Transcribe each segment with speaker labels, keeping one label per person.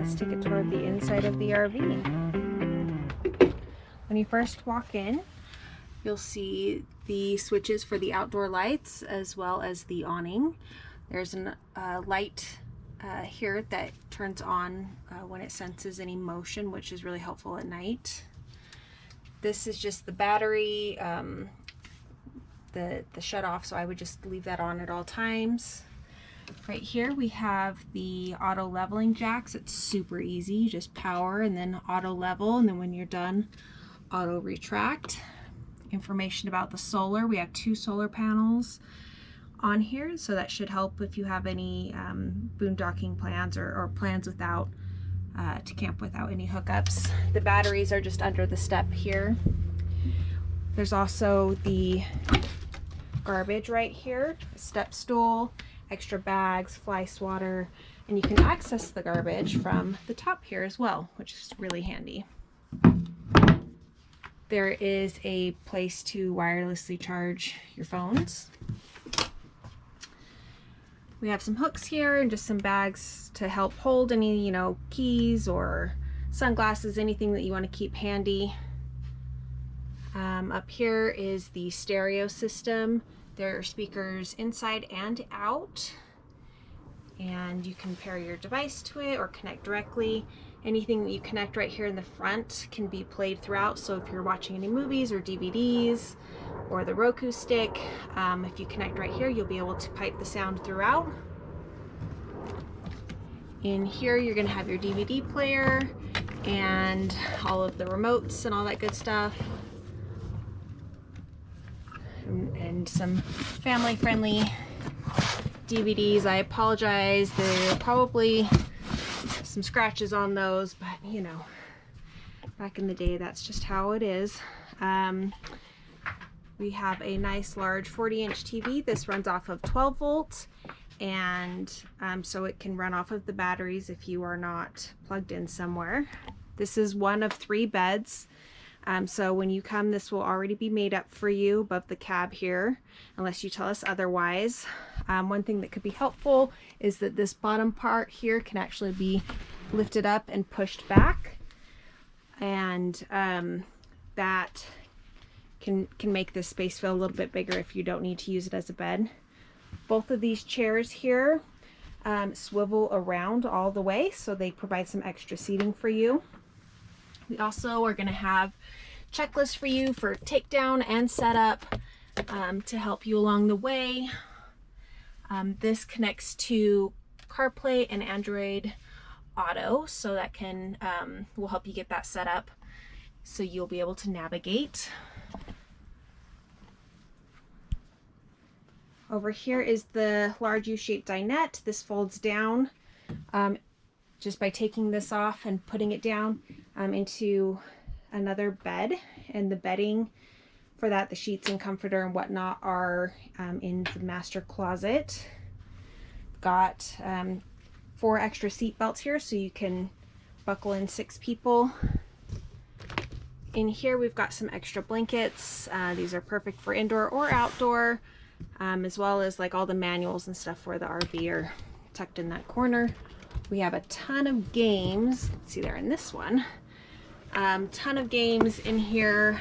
Speaker 1: let's take it toward the inside of the RV. When you first walk in, you'll see the switches for the outdoor lights as well as the awning. There's a light here that turns on when it senses any motion, which is really helpful at night. This is just the battery, the shut off, so I would just leave that on at all times. Right here we have the auto leveling jacks. It's super easy. You just power and then auto level, and then when you're done, auto retract. Information about the solar. We have 2 solar panels on here, so that should help if you have any boondocking plans or plans without to camp without any hookups. The batteries are just under the step here. There's also the garbage right here, a step stool, extra bags, fly swatter, and you can access the garbage from the top here as well, which is really handy. There is a place to wirelessly charge your phones. We have some hooks here and just some bags to help hold any, keys or sunglasses, anything that you want to keep handy. Up here is the stereo system. There are speakers inside and out, and you can pair your device to it or connect directly. Anything that you connect right here in the front can be played throughout, so if you're watching any movies or DVDs or the Roku stick, if you connect right here, you'll be able to pipe the sound throughout. In here you're going to have your DVD player and all of the remotes and all that good stuff, and some family-friendly DVDs. I apologize, there are probably some scratches on those, but back in the day, that's just how it is. We have a nice large 40-inch TV. This runs off of 12 volts, and so it can run off of the batteries if you are not plugged in somewhere. This is one of 3 beds. So when you come, this will already be made up for you above the cab here, unless you tell us otherwise. One thing that could be helpful is that this bottom part here can actually be lifted up and pushed back, and that can make this space feel a little bit bigger if you don't need to use it as a bed. Both of these chairs here swivel around all the way, so they provide some extra seating for you. We also are going to have checklists for you for takedown and setup to help you along the way. This connects to CarPlay and Android Auto, so that will help you get that set up so you'll be able to navigate. Over here is the large U-shaped dinette. This folds down just by taking this off and putting it down into another bed, and the bedding for that, the sheets and comforter and whatnot, are in the master closet. Got 4 extra seat belts here, so you can buckle in 6 people. In here we've got some extra blankets. These are perfect for indoor or outdoor, as well as like all the manuals and stuff for the RV are tucked in that corner. We have a ton of games. Let's see, they're in this one. Ton of games in here.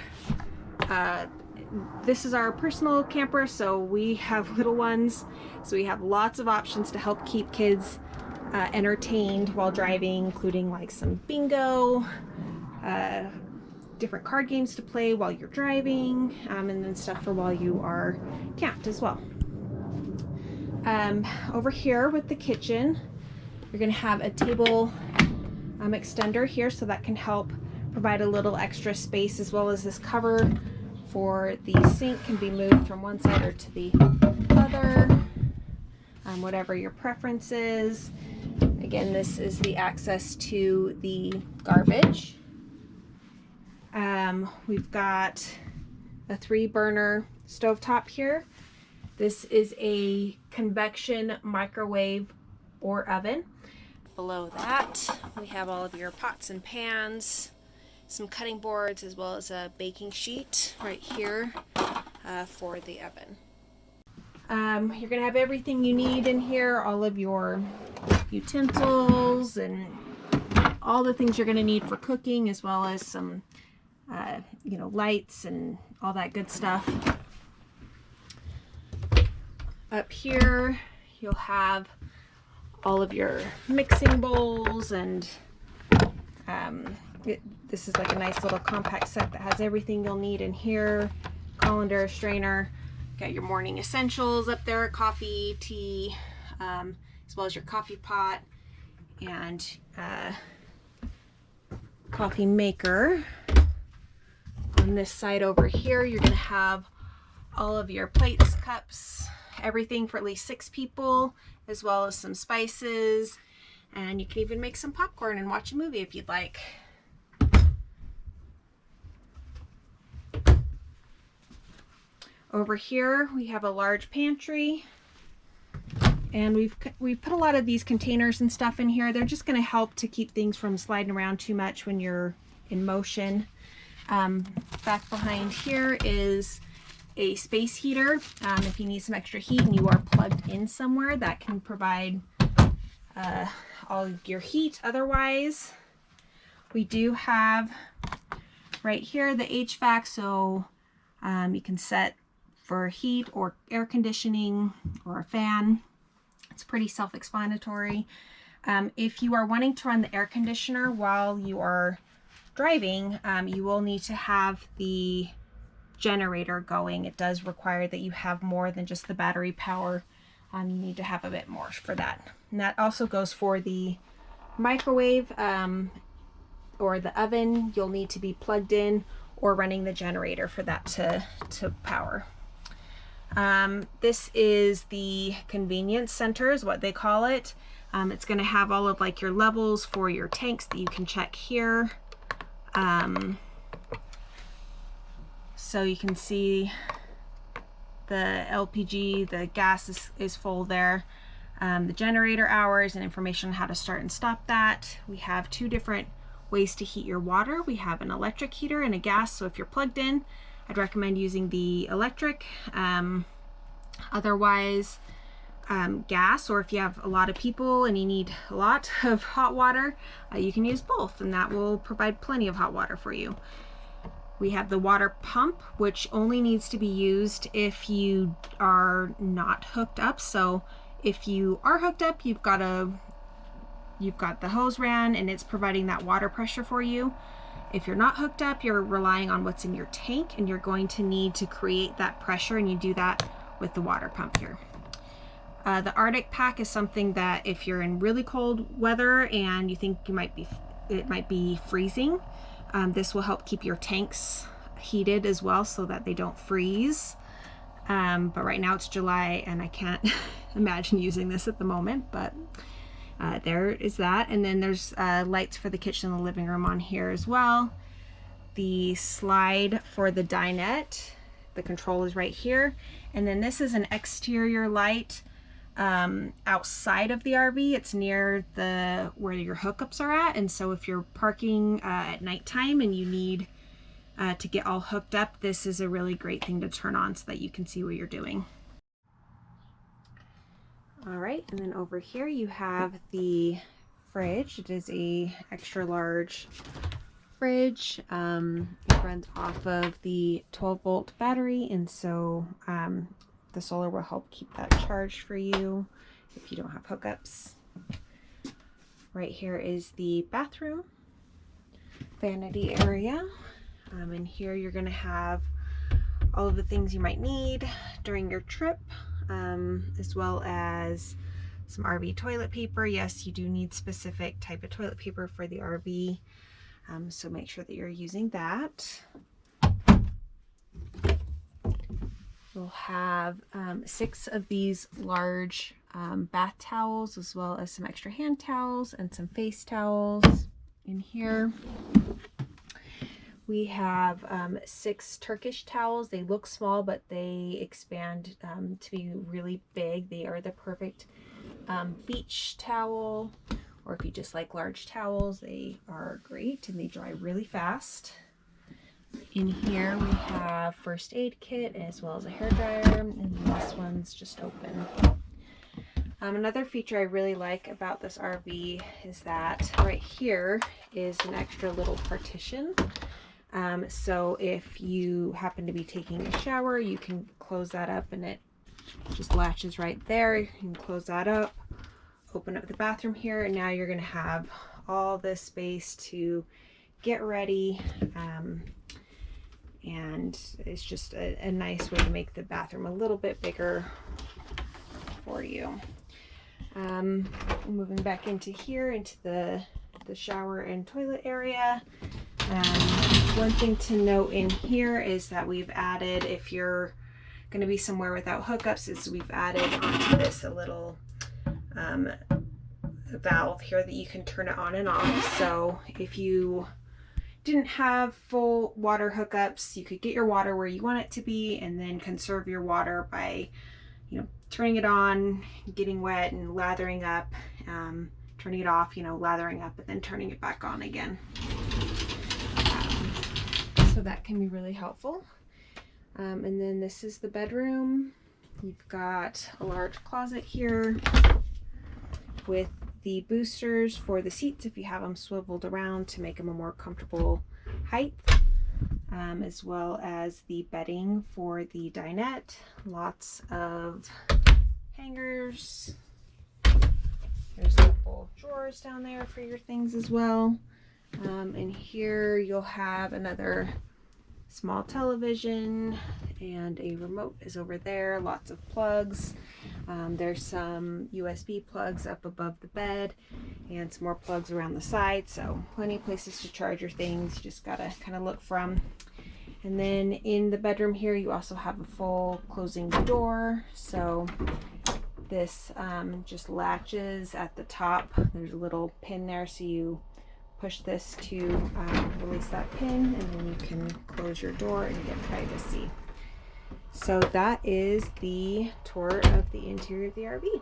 Speaker 1: This is our personal camper, so we have little ones, so we have lots of options to help keep kids entertained while driving, including like some bingo, different card games to play while you're driving, and then stuff for while you are camped as well. Over here with the kitchen, you're going to have a table extender here, so that can help provide a little extra space, as well as this cover for the sink can be moved from one side or to the other, whatever your preference is. Again, this is the access to the garbage. We've got a 3-burner stovetop here. This is a convection microwave or oven. Below that, we have all of your pots and pans, some cutting boards, as well as a baking sheet right here for the oven. You're going to have everything you need in here, all of your utensils and all the things you're going to need for cooking, as well as some, you know, lights and all that good stuff. Up here, you'll have all of your mixing bowls, and this is like a nice little compact set that has everything you'll need in here. Colander, strainer, got your morning essentials up there, coffee, tea, as well as your coffee pot and coffee maker. On this side over here, you're gonna have all of your plates, cups, everything for at least 6 people, as well as some spices, and you can even make some popcorn and watch a movie if you'd like. Over here we have a large pantry, and we've put a lot of these containers and stuff in here. They're just going to help to keep things from sliding around too much when you're in motion. Back behind here is a space heater. If you need some extra heat and you are plugged in somewhere, that can provide all of your heat. Otherwise, we do have right here the HVAC, so you can set for heat or air conditioning or a fan. It's pretty self-explanatory. If you are wanting to run the air conditioner while you are driving, you will need to have the generator going. It does require that you have more than just the battery power. You need to have a bit more for that. And that also goes for the microwave or the oven. You'll need to be plugged in or running the generator for that to power. This is the convenience center is what they call it. It's going to have all of like your levels for your tanks that you can check here. So you can see the LPG, the gas is full there. The generator hours and information on how to start and stop that. We have 2 different ways to heat your water. We have an electric heater and a gas. So if you're plugged in, I'd recommend using the electric. Otherwise, gas, or if you have a lot of people and you need a lot of hot water, you can use both, and that will provide plenty of hot water for you. We have the water pump, which only needs to be used if you are not hooked up. So if you are hooked up, you've got the hose ran and it's providing that water pressure for you. If you're not hooked up, you're relying on what's in your tank, and you're going to need to create that pressure, and you do that with the water pump here. The Arctic pack is something that if you're in really cold weather and you think it might be freezing, this will help keep your tanks heated as well so that they don't freeze. But right now it's July and I can't imagine using this at the moment, but there is that. And then there's lights for the kitchen and the living room on here as well. The slide for the dinette, the control is right here. And then this is an exterior light outside of the RV. It's near where your hookups are at. And so if you're parking at nighttime and you need to get all hooked up, this is a really great thing to turn on so that you can see what you're doing. All right, and then over here you have the fridge. It is a extra large fridge. It runs off of the 12-volt battery, and so the solar will help keep that charged for you if you don't have hookups. Right here is the bathroom vanity area. And here you're going to have all of the things you might need during your trip, as well as some RV toilet paper. Yes, you do need specific type of toilet paper for the RV, so make sure that you're using that. We'll have 6 of these large bath towels, as well as some extra hand towels and some face towels in here. We have 6 Turkish towels. They look small, but they expand to be really big. They are the perfect beach towel, or if you just like large towels, they are great and they dry really fast. In here we have first aid kit as well as a hairdryer, and this one's just open. Another feature I really like about this RV is that right here is an extra little partition. So if you happen to be taking a shower, you can close that up and it just latches right there. You can close that up, open up the bathroom here, and now you're going to have all this space to get ready. And it's just a nice way to make the bathroom a little bit bigger for you. Moving back into here, into the shower and toilet area. One thing to note in here is that we've added, if you're going to be somewhere without hookups, is we've added onto this a little valve here that you can turn it on and off. So if you didn't have full water hookups, you could get your water where you want it to be and then conserve your water by, you know, turning it on, getting wet and lathering up, turning it off, you know, lathering up, and then turning it back on again. So that can be really helpful. And then this is the bedroom. You've got a large closet here with the boosters for the seats if you have them swiveled around to make them a more comfortable height, as well as the bedding for the dinette. Lots of hangers. There's a couple drawers down there for your things as well. And here you'll have another small television, and a remote is over there. Lots of plugs. There's some USB plugs up above the bed and some more plugs around the side, so plenty of places to charge your things. You just gotta kind of look from. And then in the bedroom here you also have a full closing door, so this just latches at the top. There's a little pin there, so you push this to release that pin, and then you can close your door and get privacy. So that is the tour of the interior of the RV.